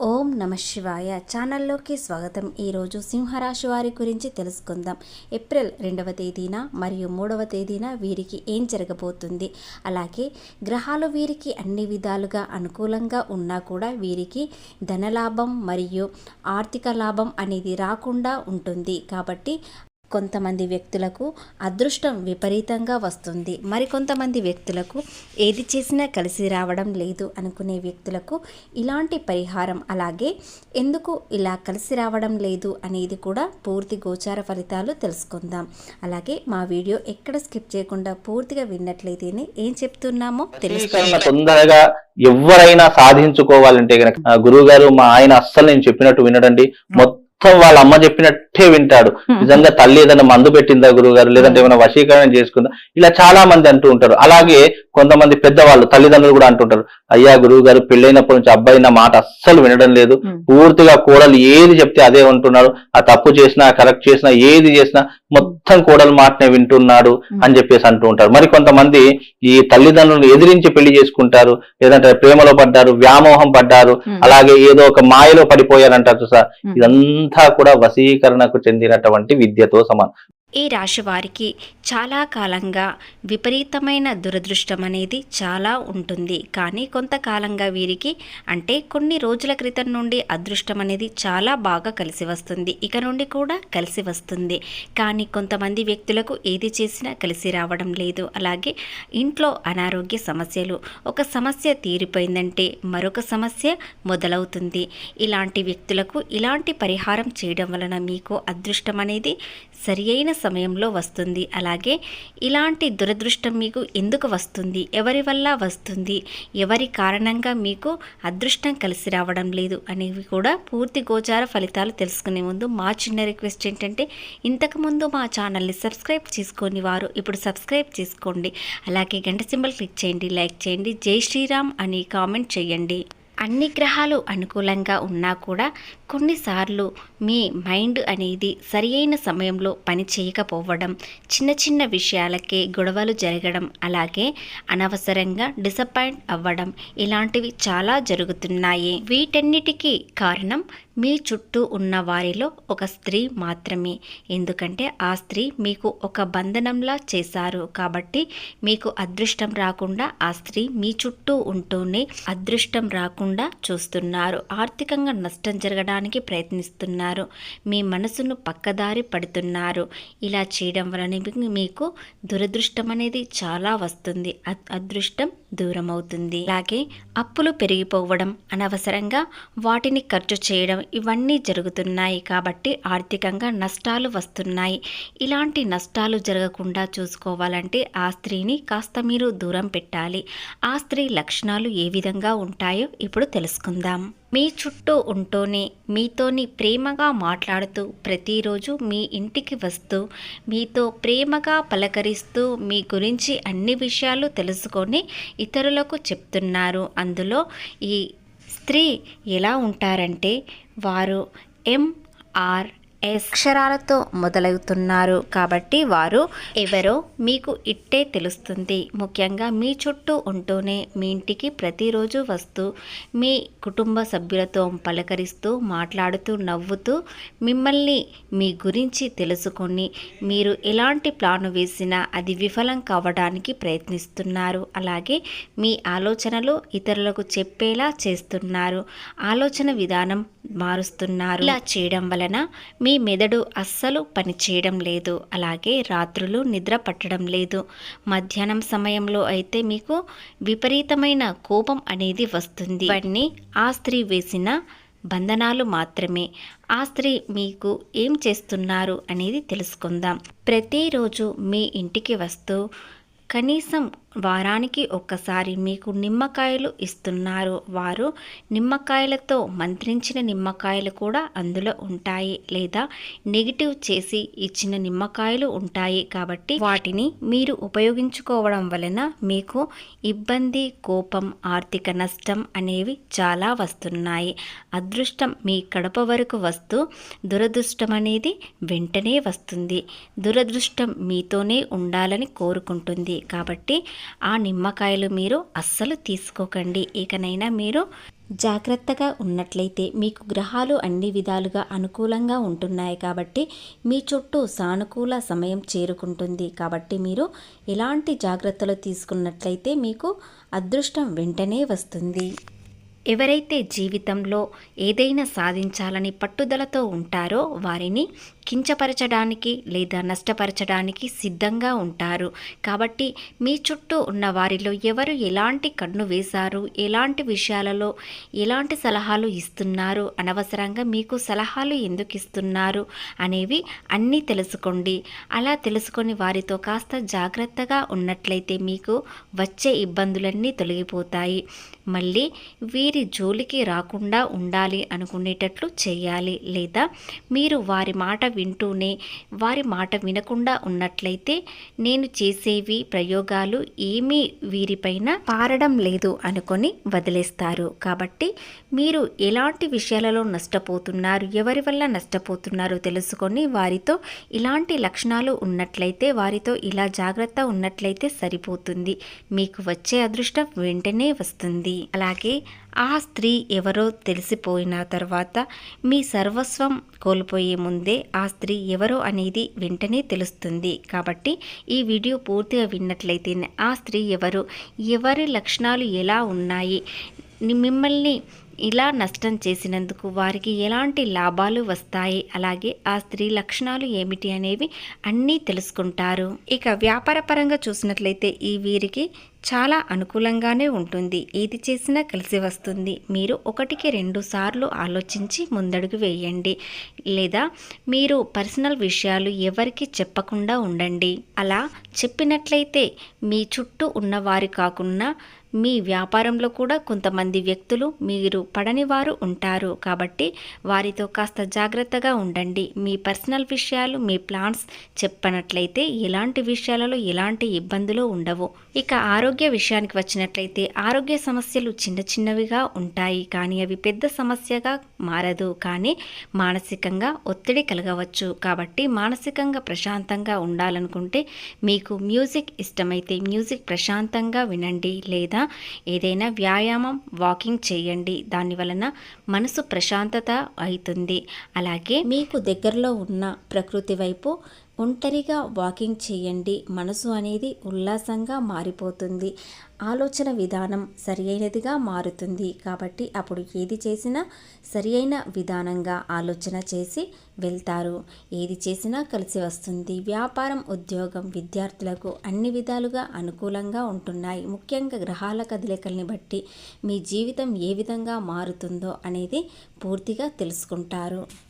ఓం నమ శివాయ ఛానల్లోకి స్వాగతం. ఈరోజు సింహరాశి వారి గురించి తెలుసుకుందాం. ఏప్రిల్ 2వ తేదీన మరియు 3వ తేదీన వీరికి ఏం జరగబోతుంది, అలాగే గ్రహాలు వీరికి అన్ని విధాలుగా అనుకూలంగా ఉన్నా కూడా వీరికి ధనలాభం మరియు ఆర్థిక లాభం అనేది రాకుండా ఉంటుంది. కాబట్టి కొంతమంది వ్యక్తులకు అదృష్టం విపరీతంగా వస్తుంది, మరికొంతమంది వ్యక్తులకు ఏది చేసినా కలిసి రావడం లేదు అనుకునే వ్యక్తులకు ఇలాంటి పరిహారం, అలాగే ఎందుకు ఇలా కలిసి రావడం లేదు అనేది కూడా పూర్తి గోచార ఫలితాలు తెలుసుకుందాం. అలాగే మా వీడియో ఎక్కడ స్కిప్ చేయకుండా పూర్తిగా విన్నట్లయితేనే ఏం చెప్తున్నామో తెలుసుకుందాం. తొందరగా ఎవరైనా సాధించుకోవాలంటే గనక గురువు గారు మా ఆయన అస్సలు నేను చెప్పినట్టు వినడండి, మొత్తం వాళ్ళ అమ్మ చెప్పినట్టే వింటాడు. నిజంగా తల్లి ఏదైనా మందు పెట్టిందా గురువు గారు, లేదంటే ఏమైనా వశీకరణ చేసుకుందా, ఇలా చాలా మంది అంటూ ఉంటారు. అలాగే కొంతమంది పెద్దవాళ్ళు తల్లిదండ్రులు కూడా అంటుంటారు, అయ్యా గురువు గారు పెళ్ళైనప్పటి నుంచి అబ్బాయి నా మాట అస్సలు వినడం లేదు, పూర్తిగా కోడలు ఏది చెప్తే అదే ఉంటున్నాడు, ఆ తప్పు చేసినా కరెక్ట్ చేసినా ఏది చేసినా మొత్తం కోడలు మాటనే వింటున్నాడు అని చెప్పేసి అంటూ ఉంటారు. మరి కొంతమంది ఈ తల్లిదండ్రులను ఎదిరించి పెళ్లి చేసుకుంటారు, లేదంటే ప్రేమలో పడ్డారు, వ్యామోహం పడ్డారు, అలాగే ఏదో ఒక మాయలో పడిపోయారంటారు సార్. ఇదంతా కూడా వశీకరణకు చెందినటువంటి విద్యతో సమానం. ఈ రాశి వారికి చాలా కాలంగా విపరీతమైన దురదృష్టం అనేది చాలా ఉంటుంది. కానీ కొంతకాలంగా వీరికి అంటే కొన్ని రోజుల క్రితం నుండి అదృష్టం అనేది చాలా బాగా కలిసి వస్తుంది, ఇక నుండి కూడా కలిసి వస్తుంది. కానీ కొంతమంది వ్యక్తులకు ఏది చేసినా కలిసి రావడం లేదు. అలాగే ఇంట్లో అనారోగ్య సమస్యలు, ఒక సమస్య తీరిపోయిందంటే మరొక సమస్య మొదలవుతుంది. ఇలాంటి వ్యక్తులకు ఇలాంటి పరిహారం చేయడం వలన మీకు అదృష్టం అనేది సరి అయిన సమయంలో వస్తుంది. అలాగే ఇలాంటి దురదృష్టం మీకు ఎందుకు వస్తుంది, ఎవరి వల్ల వస్తుంది, ఎవరి కారణంగా మీకు అదృష్టం కలిసి రావడం లేదు అనేవి కూడా పూర్తి గోచార ఫలితాలు తెలుసుకునే ముందు మా చిన్న రిక్వెస్ట్ ఏంటంటే, ఇంతకుముందు మా ఛానల్ని సబ్స్క్రైబ్ చేసుకొని వారు ఇప్పుడు సబ్స్క్రైబ్ చేసుకోండి. అలాగే గంట సింబల్ క్లిక్ చేయండి, లైక్ చేయండి, జై శ్రీరామ్ అని కామెంట్ చేయండి. అన్ని గ్రహాలు అనుకూలంగా ఉన్నా కూడా కొన్నిసార్లు మీ మైండ్ అనేది సరి అయిన సమయంలో పని చేయకపోవడం, చిన్న చిన్న విషయాలకే గొడవలు జరగడం, అలాగే అనవసరంగా డిసప్పాయింట్ అవ్వడం, ఇలాంటివి చాలా జరుగుతున్నాయి. వీటన్నిటికీ కారణం మీ చుట్టూ ఉన్న వారిలో ఒక స్త్రీ మాత్రమే. ఎందుకంటే ఆ స్త్రీ మీకు ఒక బంధనంలా చేశారు కాబట్టి మీకు అదృష్టం రాకుండా ఆ స్త్రీ మీ చుట్టూ ఉంటూనే అదృష్టం రాకుండా చూస్తున్నారు. ఆర్థికంగా నష్టం జరగడానికి ప్రయత్నిస్తున్నారు, మీ మనసును పక్కదారి పడుతున్నారు. ఇలా చేయడం వలన మీకు దురదృష్టం అనేది చాలా వస్తుంది, అదృష్టం దూరం అవుతుంది. అలాగే అప్పులు పెరిగిపోవడం, అనవసరంగా వాటిని ఖర్చు చేయడం, ఇవన్నీ జరుగుతున్నాయి కాబట్టి ఆర్థికంగా నష్టాలు వస్తున్నాయి. ఇలాంటి నష్టాలు జరగకుండా చూసుకోవాలంటే ఆ స్త్రీని కాస్త మీరు దూరం పెట్టాలి. ఆ స్త్రీ లక్షణాలు ఏ విధంగా ఉంటాయో ఇప్పుడు తెలుసుకుందాం. మీ చుట్టూ ఉంటూనే మీతోని ప్రేమగా మాట్లాడుతూ, ప్రతిరోజు మీ ఇంటికి వస్తూ మీతో ప్రేమగా పలకరిస్తూ మీ గురించి అన్ని విషయాలు తెలుసుకొని ఇతరులకు చెప్తున్నారు. అందులో ఈ స్త్రీ ఎలా ఉంటారంటే, వారు MRS అక్షరాలతో మొదలవుతున్నారు కాబట్టి వారు ఎవరో మీకు ఇట్టే తెలుస్తుంది. ముఖ్యంగా మీ చుట్టూ ఉంటూనే మీ ఇంటికి ప్రతిరోజు వస్తూ మీ కుటుంబ సభ్యులతో పలకరిస్తూ, మాట్లాడుతూ, నవ్వుతూ మిమ్మల్ని మీ గురించి తెలుసుకొని మీరు ఎలాంటి ప్లాను వేసినా అది విఫలం కావడానికి ప్రయత్నిస్తున్నారు. అలాగే మీ ఆలోచనలు ఇతరులకు చెప్పేలా చేస్తున్నారు, ఆలోచన విధానం మారుస్తున్నారు. ఇలా చేయడం వలన మీ మెదడు అస్సలు పనిచేయడం లేదు, అలాగే రాత్రులు నిద్ర పట్టడం లేదు. మధ్యాహ్నం సమయంలో అయితే మీకు విపరీతమైన కోపం అనేది వస్తుంది. ఇవన్నీ ఆ స్త్రీ వేసిన బంధనాలు మాత్రమే. ఆ స్త్రీ మీకు ఏం చేస్తున్నారు అనేది తెలుసుకుందాం. ప్రతిరోజు మీ ఇంటికి వస్తూ కనీసం వారానికి ఒక్కసారి మీకు నిమ్మకాయలు ఇస్తున్నారు. వారు నిమ్మకాయలతో మంత్రించిన నిమ్మకాయలు కూడా అందులో ఉంటాయి, లేదా నెగిటివ్ చేసి ఇచ్చిన నిమ్మకాయలు ఉంటాయి. కాబట్టి వాటిని మీరు ఉపయోగించుకోవడం వలన మీకు ఇబ్బంది, కోపం, ఆర్థిక నష్టం అనేవి చాలా వస్తున్నాయి. అదృష్టం మీ కడప వరకు వస్తూ దురదృష్టం అనేది వెంటనే వస్తుంది. దురదృష్టం మీతోనే ఉండాలని కోరుకుంటుంది. కాబట్టి ఆ నిమ్మకాయలు మీరు అస్సలు తీసుకోకండి. ఇకనైనా మీరు జాగ్రత్తగా ఉన్నట్లయితే మీకు గ్రహాలు అన్ని విధాలుగా అనుకూలంగా ఉంటున్నాయి కాబట్టి మీ చుట్టూ సానుకూల సమయం చేరుకుంటుంది. కాబట్టి మీరు ఎలాంటి జాగ్రత్తలు తీసుకున్నట్లయితే మీకు అదృష్టం వెంటనే వస్తుంది. ఎవరైతే జీవితంలో ఏదైనా సాధించాలని పట్టుదలతో ఉంటారో వారిని కించపరచడానికి లేదా నష్టపరచడానికి సిద్ధంగా ఉంటారు. కాబట్టి మీ చుట్టూ ఉన్న వారిలో ఎవరు ఎలాంటి కన్ను వేశారు, ఎలాంటి విషయాలలో ఎలాంటి సలహాలు ఇస్తున్నారు, అనవసరంగా మీకు సలహాలు ఎందుకు ఇస్తున్నారు అనేవి అన్నీ తెలుసుకోండి. అలా తెలుసుకొని వారితో కాస్త జాగ్రత్తగా ఉన్నట్లయితే మీకు వచ్చే ఇబ్బందులన్నీ తొలగిపోతాయి. మళ్ళీ వీరి జోలికి రాకుండా ఉండాలి అనుకునేటట్లు చేయాలి. లేదా మీరు వారి మాట వింటూనే వారి మాట వినకుండా ఉన్నట్లయితే నేను చేసేవి ప్రయోగాలు ఏమీ వీరిపైన పారడం లేదు అనుకొని వదిలేస్తారు. కాబట్టి మీరు ఎలాంటి విషయాలలో నష్టపోతున్నారు, ఎవరి వల్ల నష్టపోతున్నారో తెలుసుకొని వారితో ఇలాంటి లక్షణాలు ఉన్నట్లయితే వారితో ఇలా జాగ్రత్త ఉన్నట్లయితే సరిపోతుంది. మీకు వచ్చే అదృష్టం వెంటనే వస్తుంది. అలాగే ఆ స్త్రీ ఎవరో తెలిసిపోయిన తర్వాత మీ సర్వస్వం కోల్పోయే ముందే ఆ స్త్రీ ఎవరో అనేది వెంటనే తెలుస్తుంది. కాబట్టి ఈ వీడియో పూర్తిగా విన్నట్లయితే ఆ స్త్రీ ఎవరు, ఎవరి లక్షణాలు ఎలా ఉన్నాయి, మిమ్మల్ని ఇలా నష్టం చేసినందుకు వారికి ఎలాంటి లాభాలు వస్తాయి, అలాగే ఆ స్త్రీ లక్షణాలు ఏమిటి అనేవి అన్నీ తెలుసుకుంటారు. ఇక వ్యాపారపరంగా చూసినట్లయితే ఈ వీరికి చాలా అనుకూలంగానే ఉంటుంది. ఏది చేసినా కలిసి వస్తుంది. మీరు 1-2 సార్లు ఆలోచించి ముందడుగు వేయండి. లేదా మీరు పర్సనల్ విషయాలు ఎవరికి చెప్పకుండా ఉండండి. అలా చెప్పినట్లయితే మీ చుట్టూ ఉన్నవారు కాకుండా మీ వ్యాపారంలో కూడా కొంతమంది వ్యక్తులు మీరు పడని వారు ఉంటారు. కాబట్టి వారితో కాస్త జాగ్రత్తగా ఉండండి. మీ పర్సనల్ విషయాలు, మీ ప్లాన్స్ చెప్పనట్లయితే ఎలాంటి విషయాలలో ఎలాంటి ఇబ్బందులు ఉండవు. ఇక ఆరోగ్య విషయానికి వచ్చినట్లయితే ఆరోగ్య సమస్యలు చిన్న చిన్నవిగా ఉంటాయి, కానీ అవి పెద్ద సమస్యగా మారదు. కానీ మానసికంగా ఒత్తిడి కలగవచ్చు. కాబట్టి మానసికంగా ప్రశాంతంగా ఉండాలనుకుంటే మీకు మ్యూజిక్ ఇష్టమైతే మ్యూజిక్ ప్రశాంతంగా వినండి. లేదా ఏదైనా వ్యాయామం, వాకింగ్ చేయండి. దాని వలన మనసు ప్రశాంతత అవుతుంది. అలాగే మీకు దగ్గరలో ఉన్న ప్రకృతి వైపు ఒంటరిగా వాకింగ్ చేయండి. మనసు అనేది ఉల్లాసంగా మారిపోతుంది. ఆలోచన విధానం సరి అయినదిగా మారుతుంది. కాబట్టి అప్పుడు ఏది చేసినా సరి అయిన విధానంగా ఆలోచన చేసి వెళ్తారు. ఏది చేసినా కలిసి వస్తుంది. వ్యాపారం, ఉద్యోగం, విద్యార్థులకు అన్ని విధాలుగా అనుకూలంగా ఉంటున్నాయి. ముఖ్యంగా గ్రహాల కదలికల్ని బట్టి మీ జీవితం ఏ విధంగా మారుతుందో అనేది పూర్తిగా తెలుసుకుంటారు.